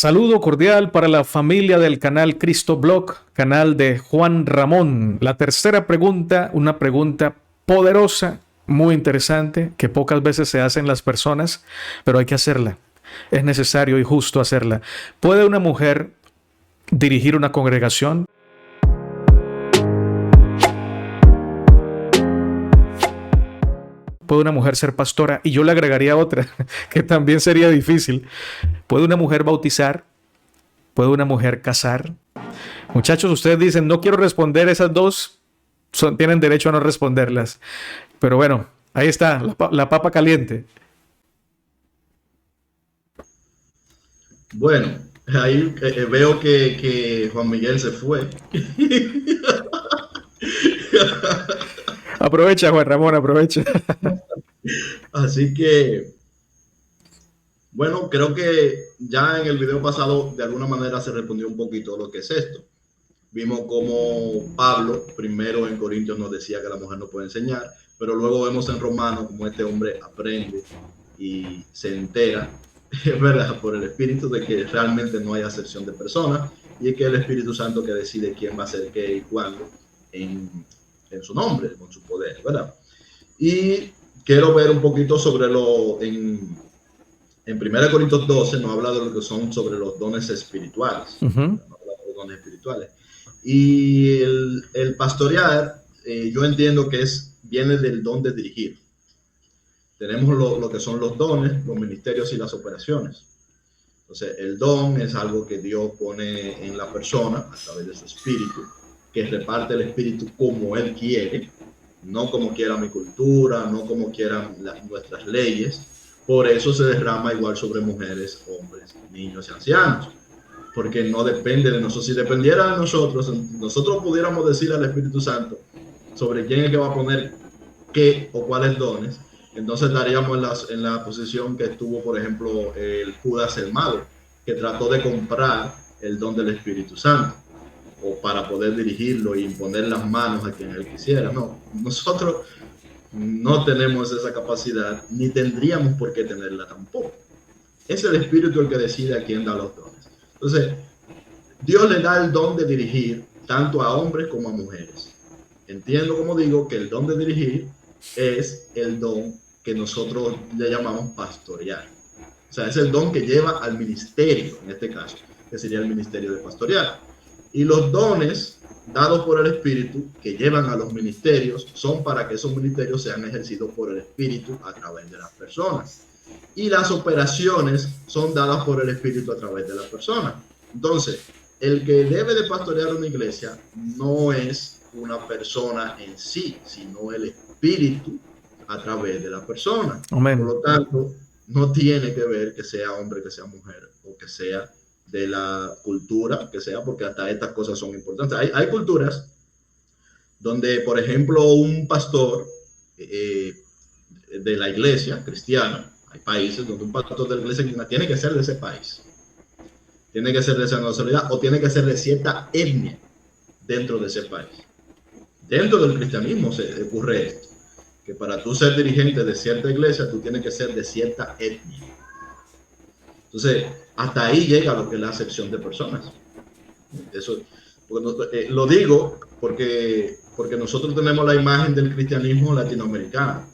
Saludo cordial para la familia del canal Cristo Blog, canal de Juan Ramón. La tercera pregunta, una pregunta poderosa, muy interesante, que pocas veces se hacen las personas, pero hay que hacerla. Es necesario y justo hacerla. ¿Puede una mujer dirigir una congregación? ¿Puede una mujer ser pastora? Y yo le agregaría otra, que también sería difícil. ¿Puede una mujer bautizar? ¿Puede una mujer casar? Muchachos, ustedes dicen, no quiero responder esas dos, tienen derecho a no responderlas. Pero bueno, ahí está, la papa caliente. Bueno, ahí veo que Juan Miguel se fue. Aprovecha, Juan Ramón, aprovecha. Así que, bueno, creo que ya en el video pasado de alguna manera se respondió un poquito lo que es esto. Vimos como Pablo, primero en Corintios, nos decía que la mujer no puede enseñar, pero luego vemos en Romanos como este hombre aprende y se entera, ¿verdad?, por el Espíritu de que realmente no hay acepción de personas y es que el Espíritu Santo que decide quién va a ser qué y cuándo en su nombre, con su poder, ¿verdad? Y quiero ver un poquito sobre en 1 Corintios 12 nos habla de lo que son sobre los dones espirituales. Uh-huh. Nos habla de los dones espirituales. Y el pastorear, yo entiendo que viene del don de dirigir. Tenemos lo que son los dones, los ministerios y las operaciones. Entonces, el don es algo que Dios pone en la persona a través de su espíritu, que reparte el espíritu como Él quiere, no como quiera mi cultura, no como quieran nuestras leyes. Por eso se derrama igual sobre mujeres, hombres, niños y ancianos, porque no depende de nosotros. Si dependiera de nosotros, nosotros pudiéramos decir al Espíritu Santo sobre quién es que va a poner qué o cuáles dones, entonces estaríamos en la posición que estuvo, por ejemplo, el Judas el Malo, que trató de comprar el don del Espíritu Santo o para poder dirigirlo y imponer las manos a quien él quisiera. No, nosotros no tenemos esa capacidad, ni tendríamos por qué tenerla tampoco. Es el Espíritu el que decide a quién da los dones. Entonces, Dios le da el don de dirigir tanto a hombres como a mujeres. Entiendo, como digo, que el don de dirigir es el don que nosotros le llamamos pastorear. O sea, es el don que lleva al ministerio, en este caso, que sería el ministerio de pastorear. Y los dones dados por el Espíritu que llevan a los ministerios son para que esos ministerios sean ejercidos por el Espíritu a través de las personas. Y las operaciones son dadas por el Espíritu a través de las personas. Entonces, el que debe de pastorear una iglesia no es una persona en sí, sino el Espíritu a través de la persona. Amén. Por lo tanto, no tiene que ver que sea hombre, que sea mujer, o que sea de la cultura, que sea, porque hasta estas cosas son importantes. Hay culturas donde, por ejemplo, un pastor de la iglesia cristiana, hay países donde un pastor de la iglesia cristiana tiene que ser de ese país, tiene que ser de esa nacionalidad o tiene que ser de cierta etnia dentro de ese país. Dentro del cristianismo se ocurre esto, que para tú ser dirigente de cierta iglesia, tú tienes que ser de cierta etnia. Entonces, hasta ahí llega lo que es la acepción de personas. Eso, lo digo porque nosotros tenemos la imagen del cristianismo latinoamericano,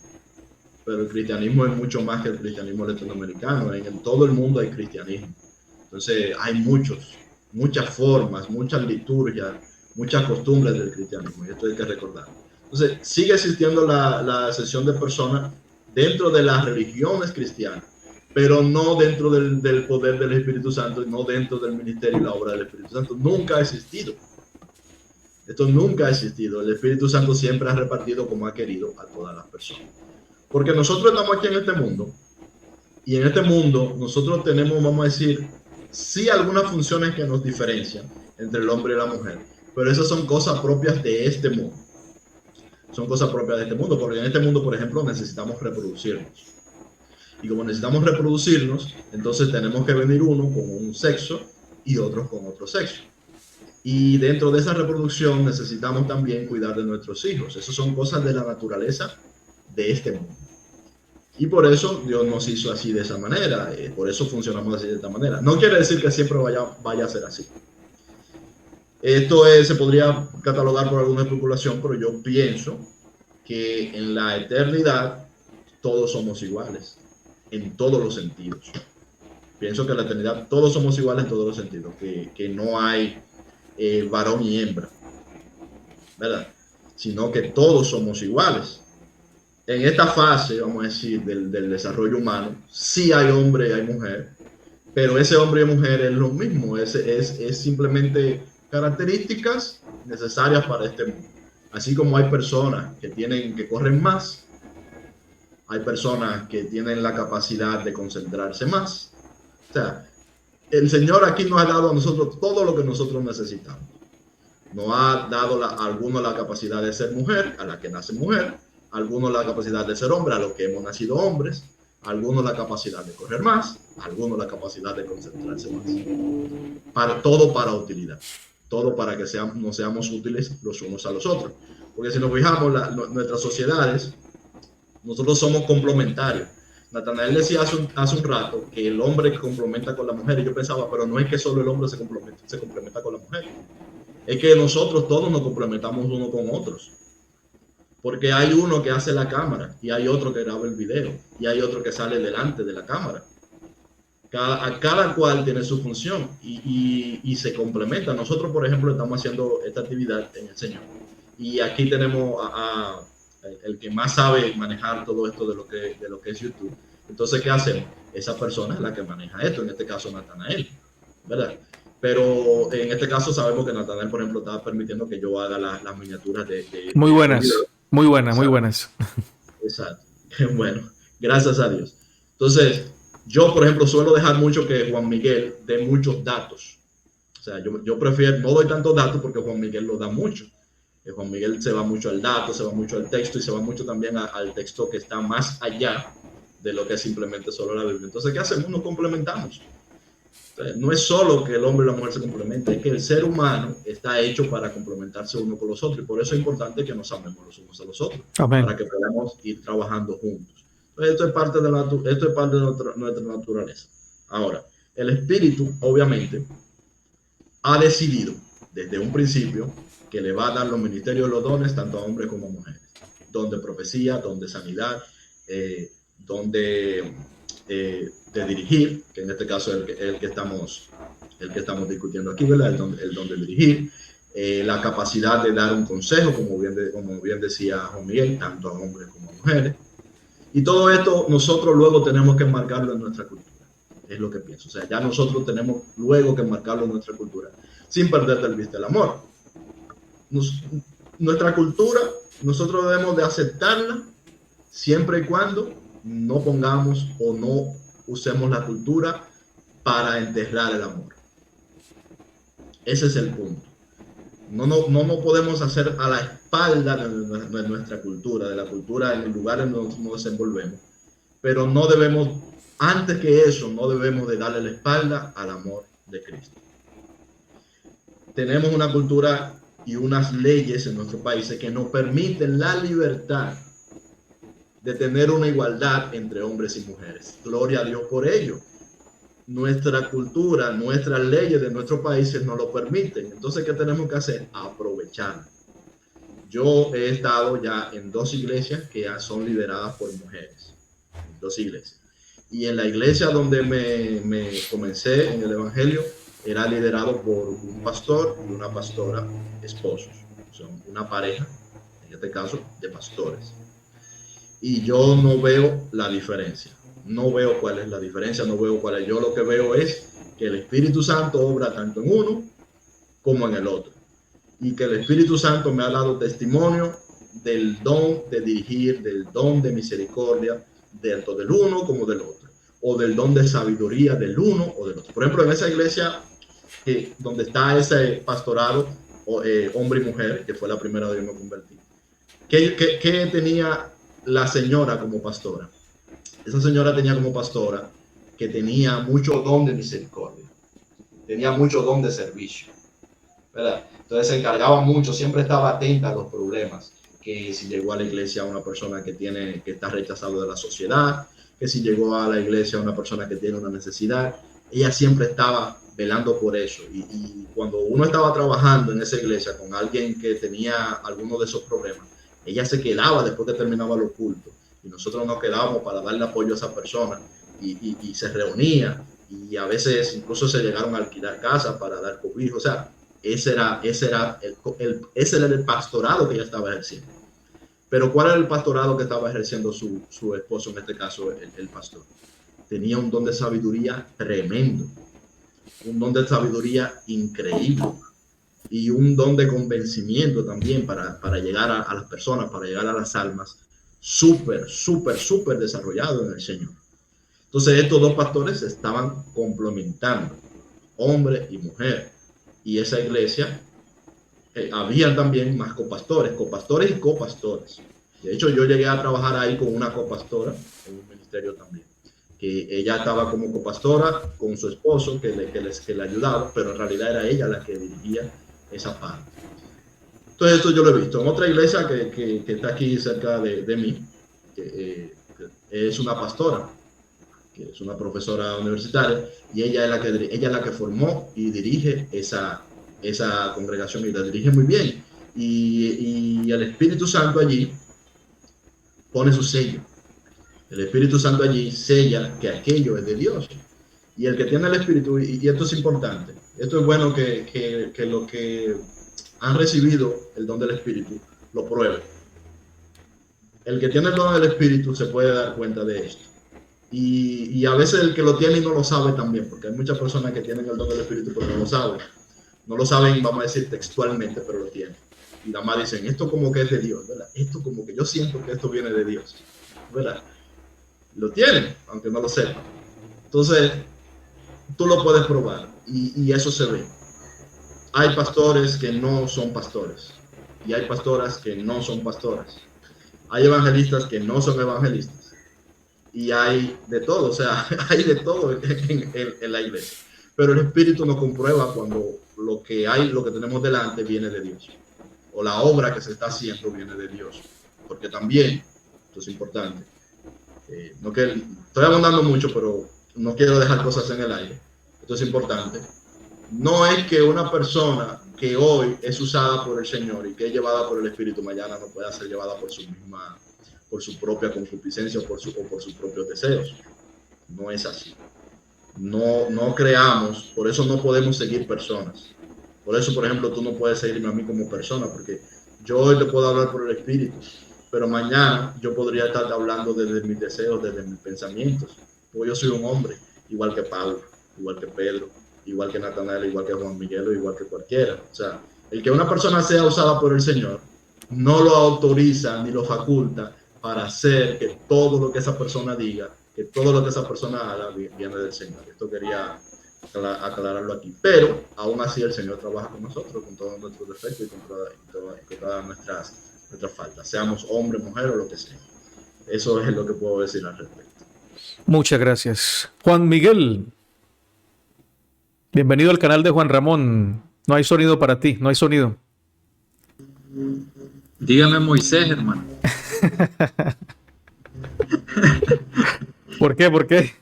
pero el cristianismo es mucho más que el cristianismo latinoamericano. En todo el mundo hay cristianismo. Entonces, hay muchas formas, muchas liturgias, muchas costumbres del cristianismo, y esto hay que recordar. Entonces, sigue existiendo la acepción de personas dentro de las religiones cristianas, pero no dentro del poder del Espíritu Santo, no dentro del ministerio y la obra del Espíritu Santo. Nunca ha existido. Esto nunca ha existido. El Espíritu Santo siempre ha repartido como ha querido a todas las personas. Porque nosotros estamos aquí en este mundo, y en este mundo nosotros tenemos, vamos a decir, sí algunas funciones que nos diferencian entre el hombre y la mujer, pero esas son cosas propias de este mundo. Son cosas propias de este mundo, porque en este mundo, por ejemplo, necesitamos reproducirnos. Y como necesitamos reproducirnos, entonces tenemos que venir uno con un sexo y otros con otro sexo. Y dentro de esa reproducción necesitamos también cuidar de nuestros hijos. Esas son cosas de la naturaleza de este mundo. Y por eso Dios nos hizo así de esa manera, por eso funcionamos así de esta manera. No quiere decir que siempre vaya a ser así. Esto se podría catalogar por alguna especulación, pero yo pienso que en la eternidad todos somos iguales, en todos los sentidos. Pienso que en la eternidad todos somos iguales en todos los sentidos, que no hay varón y hembra, ¿verdad? Sino que todos somos iguales. En esta fase, vamos a decir, del desarrollo humano, sí hay hombre y hay mujer, pero ese hombre y mujer es lo mismo, es simplemente características necesarias para este mundo. Así como hay personas que corren más, hay personas que tienen la capacidad de concentrarse más. O sea, el Señor aquí nos ha dado a nosotros todo lo que nosotros necesitamos. Nos ha dado a algunos la capacidad de ser mujer, a la que nace mujer, a algunos la capacidad de ser hombre, a los que hemos nacido hombres, a algunos la capacidad de correr más, a algunos la capacidad de concentrarse más. Todo para utilidad, todo para que nos seamos útiles los unos a los otros. Porque si nos fijamos, nuestras sociedades, nosotros somos complementarios. Natanael decía hace un rato que el hombre complementa con la mujer, y yo pensaba, pero no es que solo el hombre se complementa con la mujer, es que nosotros todos nos complementamos unos con otros. Porque hay uno que hace la cámara, y hay otro que graba el video, y hay otro que sale delante de la cámara. Cada cual tiene su función y se complementa. Nosotros, por ejemplo, estamos haciendo esta actividad en el Señor. Y aquí tenemos el que más sabe manejar todo esto de lo que es YouTube. Entonces, ¿qué hacemos? Esa persona es la que maneja esto, en este caso Natanael, ¿verdad? Pero en este caso sabemos que Natanael, por ejemplo, está permitiendo que yo haga las miniaturas muy buenas, muy buenas, muy buenas. Exacto. Bueno, gracias a Dios. Entonces, yo, por ejemplo, suelo dejar mucho que Juan Miguel dé muchos datos. O sea, yo prefiero, no doy tantos datos porque Juan Miguel lo da mucho. Juan Miguel se va mucho al dato, se va mucho al texto y se va mucho también al texto que está más allá de lo que es simplemente solo la Biblia. Entonces, ¿qué hacemos? Nos complementamos. Entonces, no es solo que el hombre y la mujer se complementen, es que el ser humano está hecho para complementarse uno con los otros, y por eso es importante que nos amemos los unos a los otros. Amén. Para que podamos ir trabajando juntos. Entonces, esto es parte de nuestra naturaleza. Ahora, el Espíritu, obviamente, ha decidido desde un principio que le va a dar los ministerios de los dones tanto a hombres como a mujeres. Don de profecía, don de sanidad, don de dirigir, que en este caso es el que estamos discutiendo aquí, ¿verdad? El don de dirigir, la capacidad de dar un consejo, como bien decía Juan Miguel, tanto a hombres como a mujeres. Y todo esto nosotros luego tenemos que enmarcarlo en nuestra cultura, es lo que pienso. O sea, ya nosotros tenemos luego que enmarcarlo en nuestra cultura, sin perder de vista el amor. Nuestra cultura, nosotros debemos de aceptarla siempre y cuando no pongamos o no usemos la cultura para enterrar el amor. Ese es el punto. No podemos hacer a la espalda de nuestra cultura, de la cultura en el lugar en donde nos desenvolvemos. Pero no debemos, antes que eso, no debemos de darle la espalda al amor de Cristo. Tenemos una cultura y unas leyes en nuestros países que nos permiten la libertad de tener una igualdad entre hombres y mujeres. Gloria a Dios por ello. Nuestra cultura, nuestras leyes de nuestros países nos lo permiten. Entonces, ¿qué tenemos que hacer? Aprovechar. Yo he estado ya en 2 iglesias que son lideradas por mujeres. 2 iglesias. Y en la iglesia donde me comencé en el evangelio, era liderado por un pastor y una pastora, esposos. Son una pareja, en este caso, de pastores. Y yo no veo la diferencia. No veo cuál es la diferencia, no veo cuál es. Yo lo que veo es que el Espíritu Santo obra tanto en uno como en el otro. Y que el Espíritu Santo me ha dado testimonio del don de dirigir, del don de misericordia, tanto del uno como del otro. O del don de sabiduría del uno o del otro. Por ejemplo, en esa iglesia donde está ese pastorado, hombre y mujer, que fue la primera de yo me convertí. ¿Qué tenía la señora como pastora? Esa señora tenía como pastora que tenía mucho don de misericordia, tenía mucho don de servicio, ¿verdad? Entonces se encargaba mucho, siempre estaba atenta a los problemas que si llegó a la iglesia una persona que está rechazado de la sociedad, que si llegó a la iglesia una persona que tiene una necesidad. Ella siempre estaba velando por eso. Y cuando uno estaba trabajando en esa iglesia con alguien que tenía alguno de esos problemas, ella se quedaba después que terminaba los cultos. Y nosotros nos quedábamos para darle apoyo a esa persona. Y se reunía. Y a veces incluso se llegaron a alquilar casas para dar cobijo. O sea, ese era el pastorado que ella estaba ejerciendo. Pero ¿cuál era el pastorado que estaba ejerciendo su esposo, en este caso el pastor? Tenía un don de sabiduría tremendo, un don de sabiduría increíble y un don de convencimiento también para llegar a las personas, para llegar a las almas, súper, súper, súper desarrollado en el Señor. Entonces estos dos pastores se estaban complementando, hombre y mujer, y esa iglesia había también más copastores y copastores. De hecho, yo llegué a trabajar ahí con una copastora en un ministerio también, que ella estaba como copastora con su esposo que le ayudaba, pero en realidad era ella la que dirigía esa parte. Entonces esto yo lo he visto en otra iglesia que está aquí cerca de mí, que es una pastora, que es una profesora universitaria, y ella es la que formó y dirige esa congregación, y la dirige muy bien. Y el Espíritu Santo allí pone su sello. El Espíritu Santo allí sella que aquello es de Dios. Y el que tiene el Espíritu, y esto es importante, esto es bueno que los que han recibido el don del Espíritu lo prueben. El que tiene el don del Espíritu se puede dar cuenta de esto. Y a veces el que lo tiene y no lo sabe también, porque hay muchas personas que tienen el don del Espíritu pero no lo saben. No lo saben, vamos a decir textualmente, pero lo tienen. Y nada más dicen, esto como que es de Dios, ¿verdad? Esto como que yo siento que esto viene de Dios, ¿verdad? Lo tienen, aunque no lo sepan. Entonces, tú lo puedes probar y eso se ve. Hay pastores que no son pastores y hay pastoras que no son pastoras. Hay evangelistas que no son evangelistas y hay de todo, o sea, hay de todo en la iglesia. Pero el Espíritu nos comprueba cuando lo que tenemos delante viene de Dios, o la obra que se está haciendo viene de Dios, porque también, esto es importante, no que estoy abundando mucho, pero no quiero dejar cosas en el aire, esto es importante, no es que una persona que hoy es usada por el Señor y que es llevada por el Espíritu, mañana no pueda ser llevada por su propia concupiscencia o por sus propios deseos. No es así. No creamos, por eso no podemos seguir personas. Por eso, por ejemplo, tú no puedes seguirme a mí como persona, porque yo hoy te puedo hablar por el Espíritu, pero mañana yo podría estar hablando desde mis deseos, desde mis pensamientos, porque yo soy un hombre, igual que Pablo, igual que Pedro, igual que Natanael, igual que Juan Miguel, o igual que cualquiera. O sea, el que una persona sea usada por el Señor no lo autoriza ni lo faculta para hacer que todo lo que esa persona diga, que todo lo que esa persona haga viene del Señor. Esto quería aclararlo aquí. Pero aún así el Señor trabaja con nosotros, con todos nuestros defectos y con todas nuestras faltas, seamos hombre, mujer o lo que sea. Eso es lo que puedo decir al respecto. Muchas gracias. Juan Miguel, bienvenido al canal de Juan Ramón. No hay sonido para ti, no hay sonido. Dígame Moisés, hermano. ¿Por qué? ¿Por qué?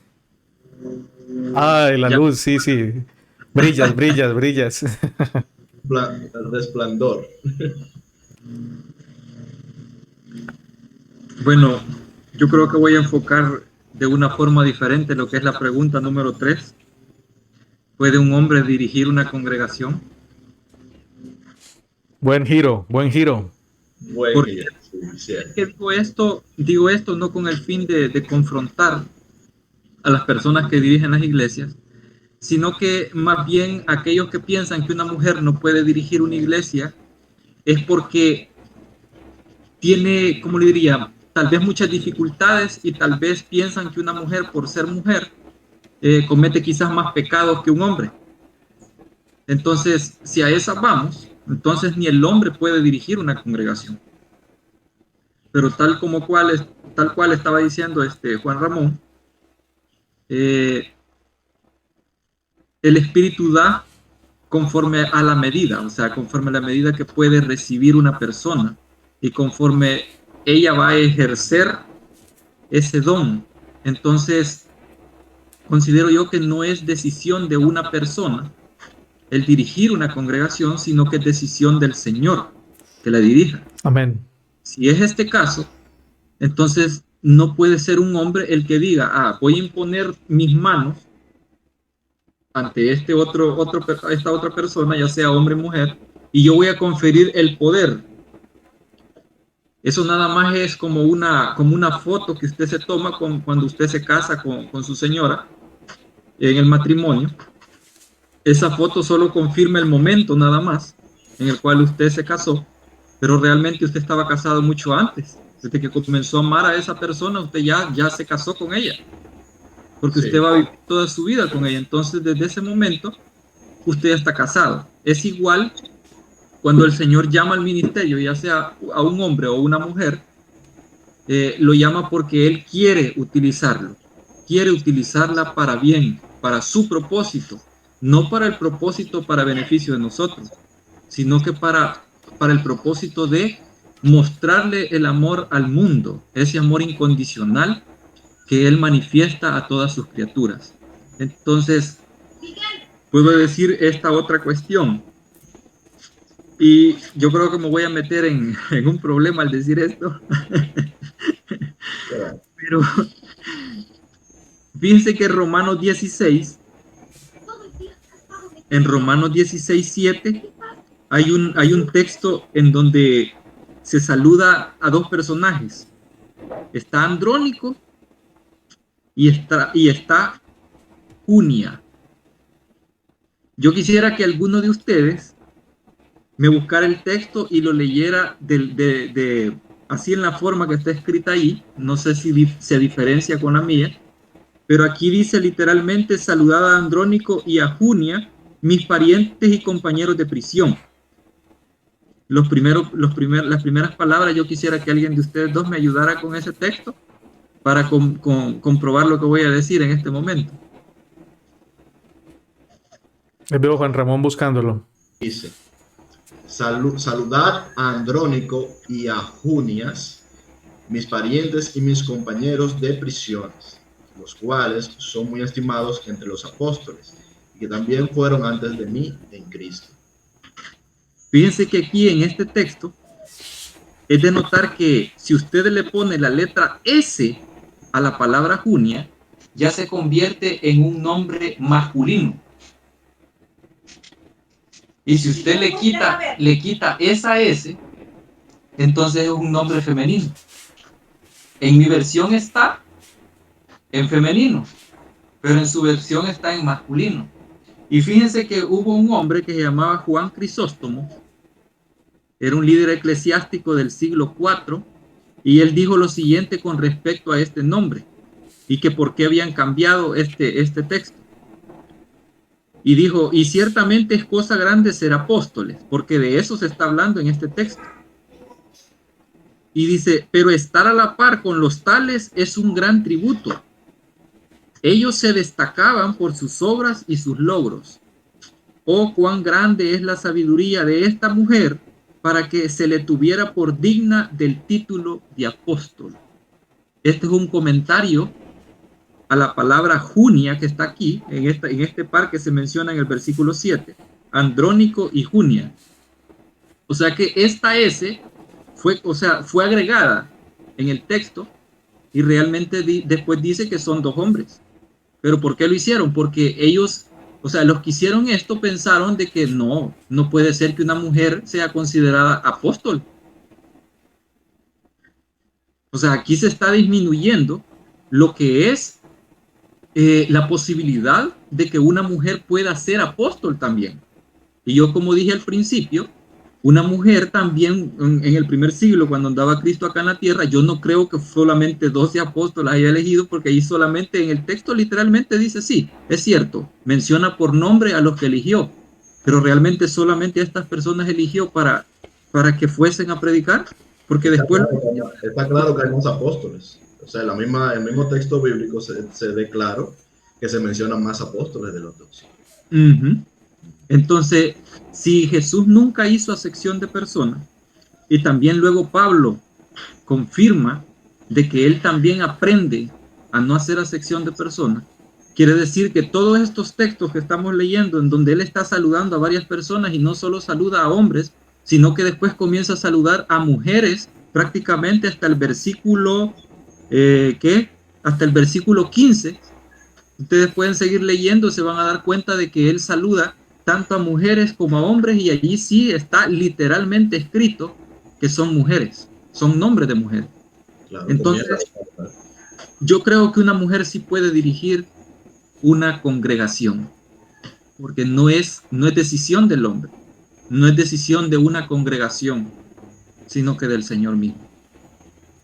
Ay, la luz, sí, sí. Brillas, brillas, brillas. El resplandor. Bueno, yo creo que voy a enfocar de una forma diferente lo que es la pregunta número 3. ¿Puede un hombre dirigir una congregación? Buen giro, buen giro. Porque digo esto no con el fin de confrontar a las personas que dirigen las iglesias, sino que más bien aquellos que piensan que una mujer no puede dirigir una iglesia es porque tiene, ¿cómo le diría?, tal vez muchas dificultades y tal vez piensan que una mujer, por ser mujer, comete quizás más pecados que un hombre. Entonces, si a esas vamos, entonces ni el hombre puede dirigir una congregación. Pero tal cual estaba diciendo Juan Ramón, el Espíritu da conforme a la medida, o sea, conforme a la medida que puede recibir una persona y conforme ella va a ejercer ese don, entonces considero yo que no es decisión de una persona el dirigir una congregación, sino que es decisión del Señor que la dirija. Amén. Si es este caso, entonces no puede ser un hombre el que diga, voy a imponer mis manos ante esta otra persona, ya sea hombre o mujer, y yo voy a conferir el poder. Eso nada más es como una foto que usted se toma cuando usted se casa con su señora en el matrimonio. Esa foto solo confirma el momento nada más en el cual usted se casó, pero realmente usted estaba casado mucho antes. Desde que comenzó a amar a esa persona, usted ya se casó con ella, porque Sí. usted va a vivir toda su vida con ella. Entonces, desde ese momento, usted ya está casado. Es igual cuando el Señor llama al ministerio, ya sea a un hombre o una mujer, lo llama porque Él quiere utilizarlo, quiere utilizarla para bien, para su propósito, no para el propósito para beneficio de nosotros, sino que para el propósito de mostrarle el amor al mundo, ese amor incondicional que Él manifiesta a todas sus criaturas. Entonces, puedo decir esta otra cuestión, y yo creo que me voy a meter en un problema al decir esto, pero fíjense que en Romanos 16, 7, hay un texto en donde se saluda a dos personajes. Está Andrónico y está Junia. Yo quisiera que alguno de ustedes me buscara el texto y lo leyera así en la forma que está escrita ahí. No sé si se diferencia con la mía, pero aquí dice literalmente: saludad a Andrónico y a Junia, mis parientes y compañeros de prisión. Las primeras palabras, yo quisiera que alguien de ustedes dos me ayudara con ese texto para comprobar lo que voy a decir en este momento. Veo a Juan Ramón buscándolo. Dice: saludad a Andrónico y a Junias, mis parientes y mis compañeros de prisiones, los cuales son muy estimados entre los apóstoles, y que también fueron antes de mí en Cristo. Fíjense que aquí en este texto es de notar que si usted le pone la letra S a la palabra Junia, ya se convierte en un nombre masculino. Y si usted le quita esa S, entonces es un nombre femenino. En mi versión está en femenino, pero en su versión está en masculino. Y fíjense que hubo un hombre que se llamaba Juan Crisóstomo, era un líder eclesiástico del siglo IV, y él dijo lo siguiente con respecto a este nombre, y que por qué habían cambiado este texto. Y dijo: y ciertamente es cosa grande ser apóstoles, porque de eso se está hablando en este texto. Y dice: pero estar a la par con los tales es un gran tributo. Ellos se destacaban por sus obras y sus logros. Oh, cuán grande es la sabiduría de esta mujer para que se le tuviera por digna del título de apóstol. Este es un comentario a la palabra Junia que está aquí, en este par que se menciona en el versículo 7, Andrónico y Junia. O sea que esta S fue agregada en el texto, y realmente después dice que son dos hombres. ¿Pero por qué lo hicieron? Porque ellos, los que hicieron esto pensaron de que no puede ser que una mujer sea considerada apóstol. O sea, aquí se está disminuyendo lo que es la posibilidad de que una mujer pueda ser apóstol también. Y yo, como dije al principio, una mujer también en el primer siglo, cuando andaba Cristo acá en la tierra, yo no creo que solamente 12 apóstoles haya elegido, porque ahí solamente en el texto literalmente dice, sí, es cierto, menciona por nombre a los que eligió, pero realmente solamente a estas personas eligió para que fuesen a predicar, porque después... Está claro que hay más apóstoles. O sea, el mismo texto bíblico se ve claro que se mencionan más apóstoles de los 12. Uh-huh. Entonces, si Jesús nunca hizo acepción de personas, Y también luego Pablo confirma de que él también aprende a no hacer acepción de personas. Quiere decir que todos estos textos que estamos leyendo, en donde él está saludando a varias personas y no solo saluda a hombres, sino que después comienza a saludar a mujeres prácticamente hasta el versículo, hasta el versículo 15. Ustedes pueden seguir leyendo, se van a dar cuenta de que él saluda tanto a mujeres como a hombres, y allí sí está literalmente escrito que son mujeres, son nombres de mujeres. Claro, Entonces, yo creo que una mujer sí puede dirigir una congregación, porque no es decisión del hombre, no es decisión de una congregación, sino que del Señor mismo.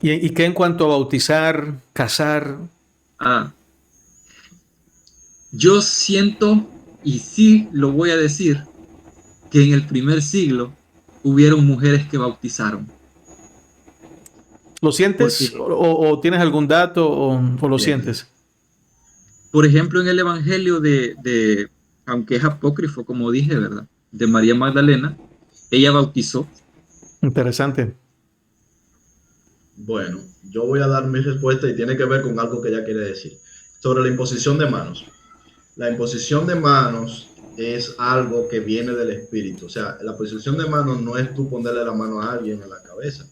¿Y qué en cuanto a bautizar, casar? Yo siento, y sí lo voy a decir, que en el primer siglo hubieron mujeres que bautizaron. ¿Lo sientes Porque, o tienes algún dato o lo sientes? por ejemplo, en el Evangelio aunque es apócrifo, como dije, ¿verdad?, de María Magdalena, ella bautizó. Interesante. Bueno, yo voy a dar mi respuesta y tiene que ver con algo que ella quiere decir. Sobre la imposición de manos. La imposición de manos es algo que viene del Espíritu. O sea, la imposición de manos no es tú ponerle la mano a alguien en la cabeza.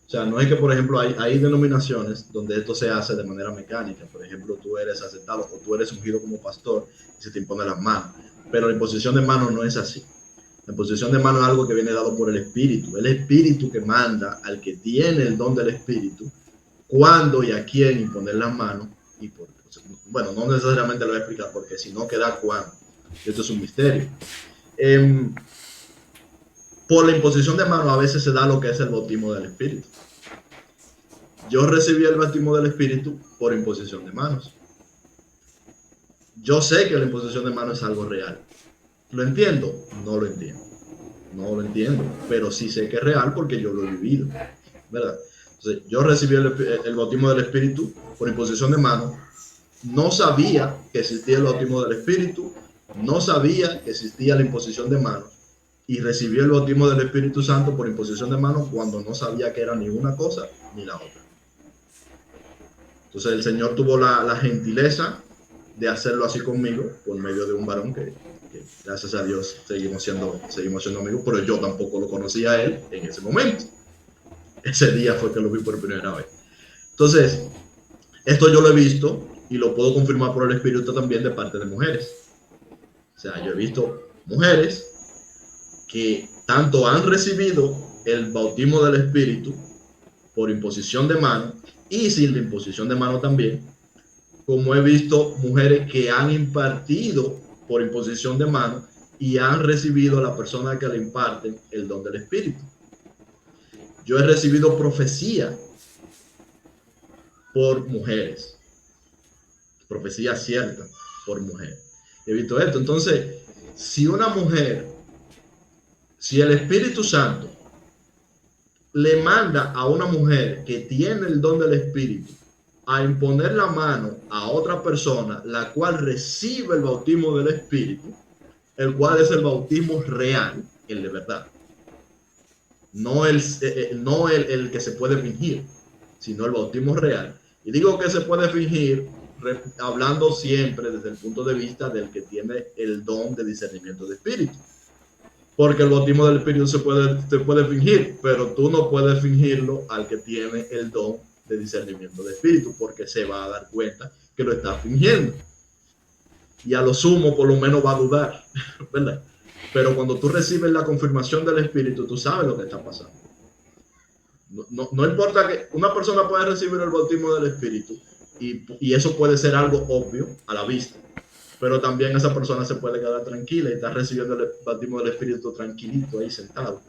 O sea, no es que, por ejemplo, hay denominaciones donde esto se hace de manera mecánica. Por ejemplo, tú eres aceptado o tú eres ungido como pastor y se te impone las manos. Pero la imposición de manos no es así. La imposición de manos es algo que viene dado por el Espíritu. El Espíritu que manda al que tiene el don del Espíritu cuándo y a quién imponer las manos y por qué. Bueno, no necesariamente lo voy a explicar porque si no queda cuándo. Esto es un misterio. Por la imposición de manos a veces se da lo que es el bautismo del Espíritu. Yo recibí el bautismo del Espíritu por imposición de manos. Yo sé que la imposición de manos es algo real. ¿Lo entiendo? No lo entiendo. No lo entiendo, pero sí sé que es real porque yo lo he vivido, ¿verdad? Entonces, yo recibí el bautismo del Espíritu por imposición de manos. No sabía que existía el bautismo del Espíritu, no sabía que existía la imposición de manos, y recibí el bautismo del Espíritu Santo por imposición de manos cuando no sabía que era ni una cosa ni la otra. Entonces el Señor tuvo la gentileza de hacerlo así conmigo por medio de un varón que gracias a Dios seguimos siendo amigos, pero yo tampoco lo conocía a él en ese momento. Ese día fue que lo vi por primera vez. Entonces, esto yo lo he visto y lo puedo confirmar por el Espíritu también de parte de mujeres. O sea, yo he visto mujeres que tanto han recibido el bautismo del Espíritu por imposición de mano y sin la imposición de mano también, como he visto mujeres que han impartido por imposición de mano y han recibido a la persona que le imparten el don del Espíritu. Yo he recibido profecía por mujeres, profecía cierta por mujeres. He visto esto. Entonces, si una mujer, si el Espíritu Santo le manda a una mujer que tiene el don del Espíritu a imponer la mano a otra persona, la cual recibe el bautismo del Espíritu, el cual es el bautismo real, el de verdad, no el que se puede fingir, sino el bautismo real. Y digo que se puede fingir hablando siempre desde el punto de vista del que tiene el don de discernimiento de espíritu. Porque el bautismo del Espíritu se puede fingir, pero tú no puedes fingirlo al que tiene el don de discernimiento de espíritu, porque se va a dar cuenta que lo está fingiendo. Y a lo sumo, por lo menos va a dudar, ¿verdad? Pero cuando tú recibes la confirmación del Espíritu, tú sabes lo que está pasando. No importa que una persona pueda recibir el bautismo del Espíritu y eso puede ser algo obvio a la vista. Pero también esa persona se puede quedar tranquila y está recibiendo el bautismo del Espíritu tranquilito ahí sentado,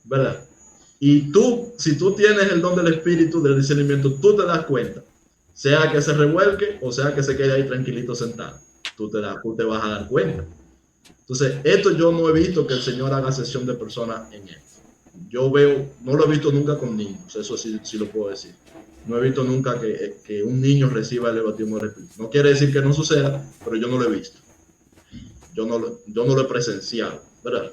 ¿verdad? Y tú, si tú tienes el don del Espíritu, del discernimiento, tú te das cuenta, sea que se revuelque o sea que se quede ahí tranquilito sentado, tú te vas a dar cuenta. Entonces, esto yo no he visto que el Señor haga sesión de personas en esto. Yo no lo he visto nunca con niños, eso sí lo puedo decir. No he visto nunca que un niño reciba el bautismo del Espíritu. No quiere decir que no suceda, pero yo no lo he visto. Yo no lo he presenciado, ¿verdad?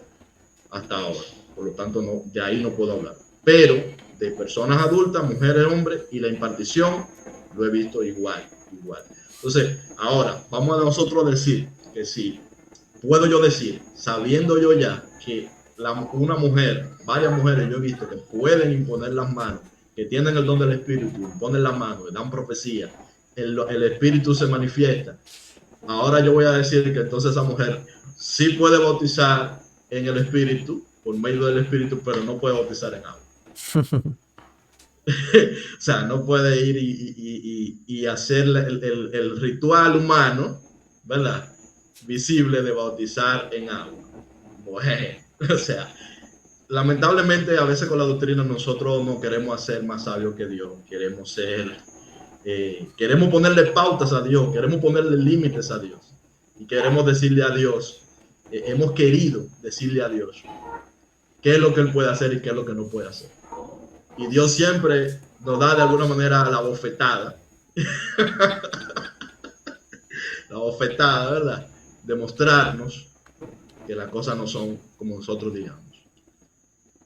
Hasta ahora. Por lo tanto, de ahí no puedo hablar. pero de personas adultas, mujeres, hombres, y la impartición lo he visto igual. Entonces, ahora, vamos a nosotros decir que sí, puedo yo decir, sabiendo yo ya que una mujer, varias mujeres yo he visto que pueden imponer las manos, que tienen el don del Espíritu, imponen las manos, dan profecía, el Espíritu se manifiesta. Ahora yo voy a decir que entonces esa mujer sí puede bautizar en el Espíritu, por medio del Espíritu, pero no puede bautizar en agua. O sea, no puede ir y hacer el ritual humano, ¿verdad? Visible de bautizar en agua. Bueno, o sea, lamentablemente a veces con la doctrina nosotros no queremos hacer más sabios que Dios, queremos ponerle pautas a Dios, queremos ponerle límites a Dios y queremos decirle a Dios, hemos querido decirle a Dios qué es lo que Él puede hacer y qué es lo que no puede hacer. Y Dios siempre nos da de alguna manera la bofetada, ¿verdad? De mostrarnos que las cosas no son como nosotros digamos,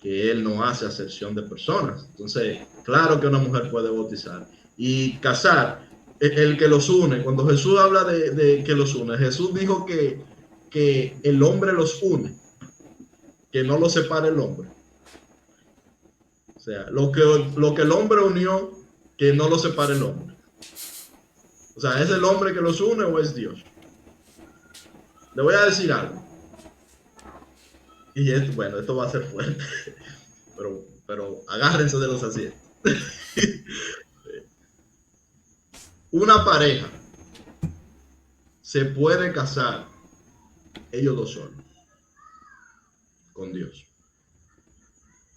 que Él no hace acepción de personas. Entonces, claro que una mujer puede bautizar y casar, el que los une. Cuando Jesús habla de que los une, Jesús dijo que el hombre los une, que no los separe el hombre. O sea, lo que el hombre unió, que no lo separe el hombre. O sea, ¿es el hombre que los une o es Dios? Le voy a decir algo. Y bueno, esto va a ser fuerte. Pero agárrense de los asientos. Una pareja se puede casar ellos dos solos con Dios.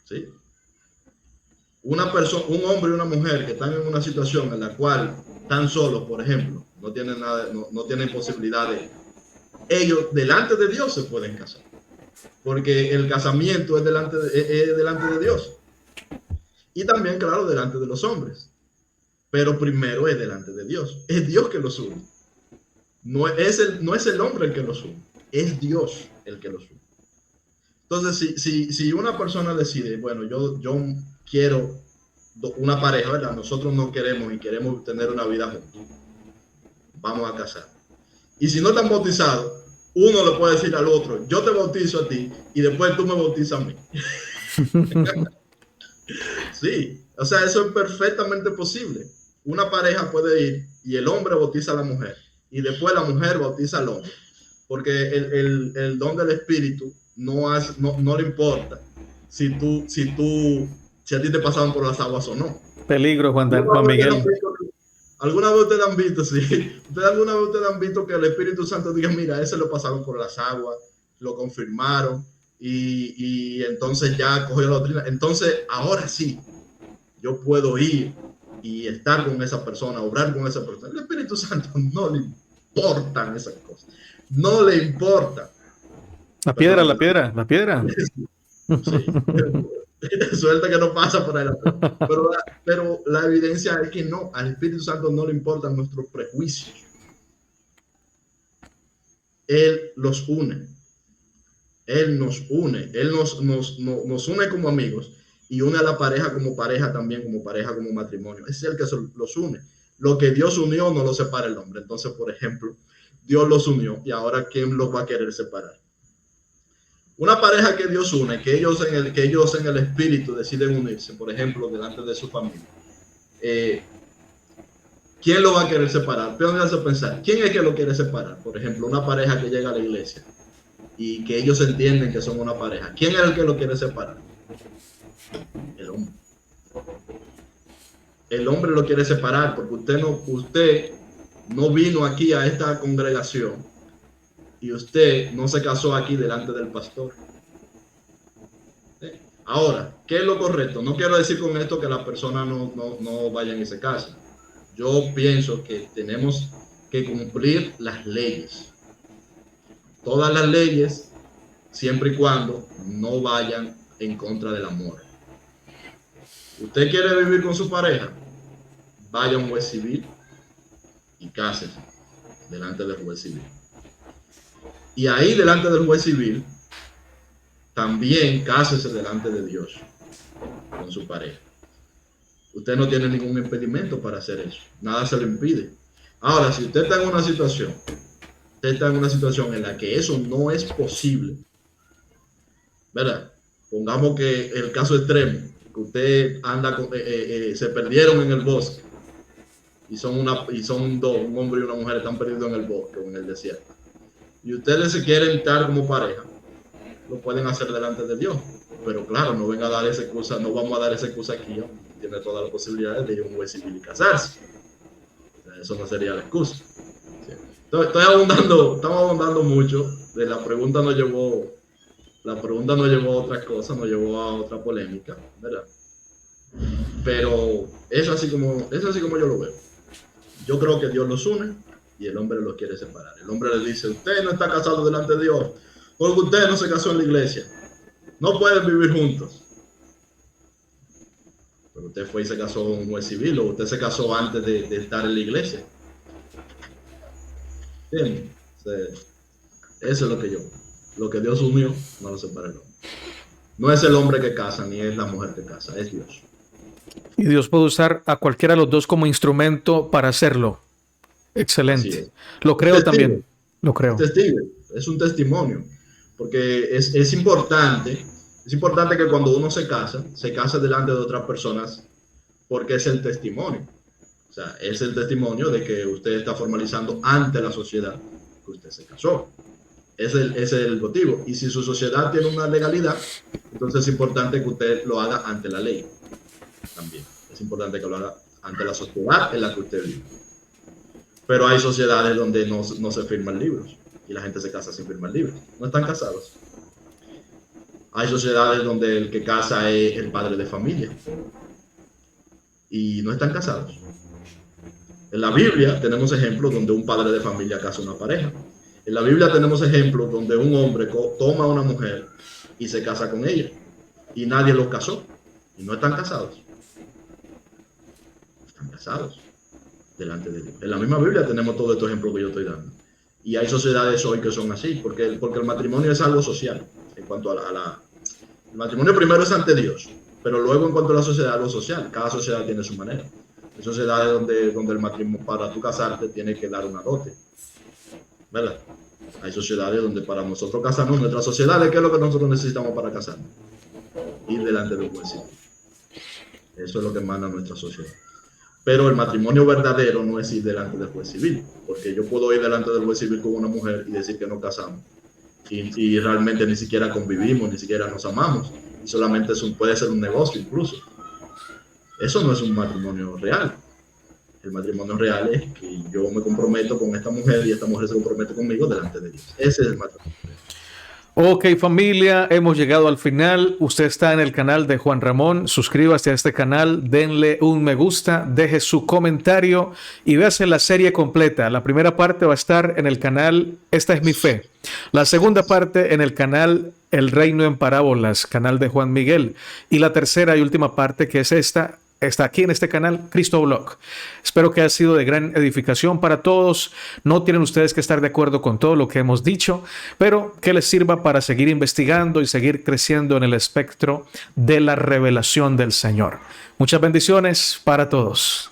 ¿Sí? Una persona, un hombre y una mujer que están en una situación en la cual están solos, por ejemplo, no tienen nada, no tienen posibilidad de, ellos delante de Dios se pueden casar, porque el casamiento es delante de Dios y también, claro, delante de los hombres, pero primero es delante de Dios. Es Dios que los une, no es el hombre el que los une, es Dios el que los une. Entonces, si una persona decide, bueno, yo quiero una pareja, ¿verdad? Nosotros no queremos y queremos tener una vida juntos, vamos a casar. Y si no están bautizados, uno le puede decir al otro, yo te bautizo a ti y después tú me bautizas a mí. Sí, o sea, eso es perfectamente posible. Una pareja puede ir y el hombre bautiza a la mujer y después la mujer bautiza al hombre, porque el don del Espíritu no le importa si a ti te pasaron por las aguas o no. Peligro, Juan Miguel. ¿Alguna vez ustedes han visto, sí? ¿Alguna vez ustedes han visto que el Espíritu Santo diga, mira, ese lo pasaron por las aguas, lo confirmaron y entonces ya cogió la doctrina? Entonces, ahora sí, yo puedo ir y estar con esa persona, obrar con esa persona. El Espíritu Santo no le importan esas cosas. No le importa. La piedra. Sí. Suerte que no pasa por ahí. Pero la evidencia es que no, al Espíritu Santo no le importan nuestros prejuicios. Él los une. Él nos une. Él nos une como amigos y une a la pareja como pareja también, como pareja, como matrimonio. Es el que los une. Lo que Dios unió no lo separa el hombre. Entonces, por ejemplo, Dios los unió y ahora ¿quién los va a querer separar? Una pareja que Dios une, que ellos en el espíritu deciden unirse, por ejemplo, delante de su familia. ¿Quién lo va a querer separar? Pónganse a pensar, ¿quién es que lo quiere separar? Por ejemplo, una pareja que llega a la iglesia y que ellos entienden que son una pareja. ¿Quién es el que lo quiere separar? El hombre. El hombre lo quiere separar porque usted no vino aquí a esta congregación y usted no se casó aquí delante del pastor. Ahora, ¿qué es lo correcto? No quiero decir con esto que las personas no vayan y se casen. Yo pienso que tenemos que cumplir las leyes. Todas las leyes, siempre y cuando no vayan en contra del amor. ¿Usted quiere vivir con su pareja? Vaya a un juez civil y cásese delante del juez civil. Y ahí delante del juez civil, también cásese delante de Dios. con su pareja. Usted no tiene ningún impedimento para hacer eso. Nada se lo impide. Ahora, si usted está en una situación, en la que eso no es posible, ¿verdad? Pongamos que el caso extremo, que usted anda se perdieron en el bosque y son dos, un hombre y una mujer están perdidos en el bosque o en el desierto. Y ustedes se quieren estar como pareja, lo pueden hacer delante de Dios. Pero claro, no venga a dar esa excusa, no vamos a dar esa excusa aquí, ¿no? Tiene todas las posibilidades de ir a un juez civil y casarse. O sea, eso no sería la excusa. Sí. Estamos abundando mucho. De la pregunta nos llevó a otra cosa, nos llevó a otra polémica, ¿verdad? Pero es así como yo lo veo. Yo creo que Dios los une y el hombre los quiere separar. El hombre le dice: usted no está casado delante de Dios porque usted no se casó en la iglesia. No pueden vivir juntos. Pero usted fue y se casó en un juez civil, o usted se casó antes de estar en la iglesia. Bien, eso es lo que Dios unió, no lo separa el hombre. No es el hombre que casa, ni es la mujer que casa, es Dios. Y Dios puede usar a cualquiera de los dos como instrumento para hacerlo. Excelente. Lo creo también. Lo creo. Es un testimonio. Porque es importante que cuando uno se case delante de otras personas, porque es el testimonio. O sea, es el testimonio de que usted está formalizando ante la sociedad que usted se casó. Ese es el motivo. Y si su sociedad tiene una legalidad, entonces es importante que usted lo haga ante la ley. También es importante que lo haga ante la sociedad en la que usted vive. Pero hay sociedades donde no se firman libros. Y la gente se casa sin firmar libros. No están casados. Hay sociedades donde el que casa es el padre de familia. Y no están casados. En la Biblia tenemos ejemplos donde un padre de familia casa a una pareja. En la Biblia tenemos ejemplos donde un hombre toma a una mujer y se casa con ella. Y nadie los casó. Y no están casados. Están casados delante de Dios. En la misma Biblia tenemos todos estos ejemplos que yo estoy dando. Y hay sociedades hoy que son así, porque el matrimonio es algo social. En cuanto el matrimonio primero es ante Dios, pero luego en cuanto a la sociedad, lo social. Cada sociedad tiene su manera. Hay sociedades donde el matrimonio, para tú casarte, tiene que dar una dote, ¿verdad? Hay sociedades donde para nosotros casarnos, nuestras sociedades, ¿qué es lo que nosotros necesitamos para casarnos? Ir delante del juez civil. Eso es lo que manda nuestra sociedad. Pero el matrimonio verdadero no es ir delante del juez civil, porque yo puedo ir delante del juez civil con una mujer y decir que nos casamos, y realmente ni siquiera convivimos, ni siquiera nos amamos, y solamente puede ser un negocio incluso. Eso no es un matrimonio real. El matrimonio real es que yo me comprometo con esta mujer y esta mujer se compromete conmigo delante de Dios. Ese es el matrimonio real. Ok, familia, hemos llegado al final. Usted está en el canal de Juan Ramón. Suscríbase a este canal, denle un me gusta, deje su comentario y véase la serie completa. La primera parte va a estar en el canal Esta es mi fe. La segunda parte en el canal El Reino en Parábolas, canal de Juan Miguel. Y la tercera y última parte, que es esta, está aquí en este canal, Cristo Blog. Espero que haya sido de gran edificación para todos. No tienen ustedes que estar de acuerdo con todo lo que hemos dicho, pero que les sirva para seguir investigando y seguir creciendo en el espectro de la revelación del Señor. Muchas bendiciones para todos.